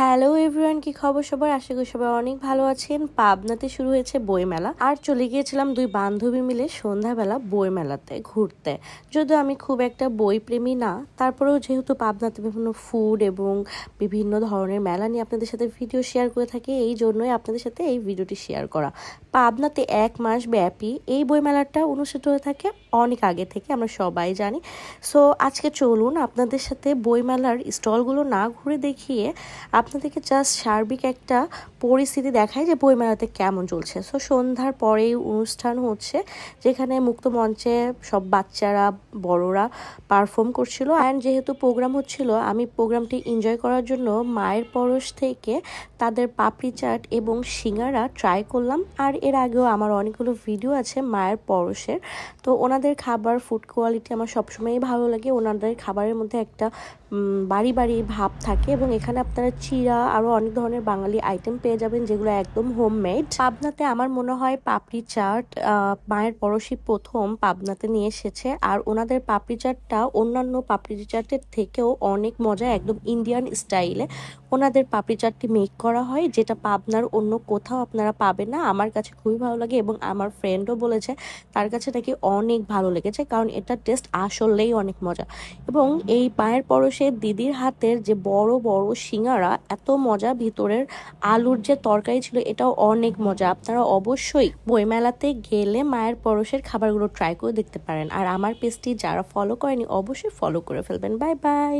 Hello everyone, কি খবর সবার? আশা করি সবাই অনেক ভালো আছেন। পাবনাতে শুরু হয়েছে বইমেলা, আর চলে গিয়েছিলাম দুই বান্ধবী মিলে সন্ধ্যাবেলা বইমেলাতে ঘুরতে। যদিও আমি খুব একটা বই প্রেমী না, তারপরেও যেহেতু পাবনাতে বিভিন্ন ফুড এবং বিভিন্ন ধরনের মেলা নিয়ে আপনাদের সাথে ভিডিও শেয়ার করে থাকি, এই জন্যই আপনাদের সাথে এই ভিডিওটি শেয়ার করা। পাবনাতে 1 মাস ব্যাপী এই বইমেলাটা অনুষ্ঠিত হয়ে থাকে, অনেক আগে থেকে আমরা সবাই জানি। সো আজকে চলুন আপনাদের সাথে বইমেলার স্টলগুলো না ঘুরে দেখিয়ে আপনাদেরকে জাস্ট সার্বিক একটা পরিস্থিতি দেখায় যে বইমেলাতে কেমন চলছে। সো সন্ধ্যার পরেই অনুষ্ঠান হচ্ছে, যেখানে মুক্ত মঞ্চে সব বাচ্চারা বড়রা পারফর্ম করছিল। অ্যান্ড যেহেতু প্রোগ্রাম হচ্ছিল, আমি প্রোগ্রামটি এনজয় করার জন্য মায়ের পরশ থেকে তাদের পাপড়ি চাট এবং সিঙ্গারা ট্রাই করলাম। আর এর আগেও আমার অনেকগুলো ভিডিও আছে মায়ের পরশের। তো ওনাদের খাবার ফুড কোয়ালিটি আমার সবসময়ই ভালো লাগে। ওনাদের খাবারের মধ্যে একটা বাড়ি বাড়ি ভাব থাকে, এবং এখানে আপনারা চিড়া আরও অনেক ধরনের বাঙালি আইটেম পেয়ে যাবেন, যেগুলো একদম হোমমেড। পাবনাতে আমার মনে হয় পাপড়ি চাট মায়ের পরশই প্রথম পাবনাতে নিয়ে এসেছে। আর ওনাদের পাপড়ি চাটটা অন্যান্য পাপড়ি চাটের থেকেও অনেক মজা, একদম ইন্ডিয়ান স্টাইলে ওনাদের পাপড়ি চাটটি মেক করা হয়, যেটা পাবনার অন্য কোথাও আপনারা পাবেন না। আমার কাছে খুবই ভালো লাগে, এবং আমার ফ্রেন্ডও বলেছে তার কাছে নাকি অনেক ভালো লেগেছে, কারণ এটা টেস্ট আসলেই অনেক মজা। এবং এই মায়ের পরশের দিদির হাতের যে বড় বড় সিঙ্গারা, এত মজা। ভিতরের আলুর যে তরকারি ছিল, এটাও অনেক মজা। আপনারা অবশ্যই বইমেলাতে গেলে মায়ের পরশের খাবারগুলো ট্রাই করে দেখতে পারেন। আর আমার পেজটি যারা ফলো করেনি অবশ্যই ফলো করে ফেলবেন। Bye bye.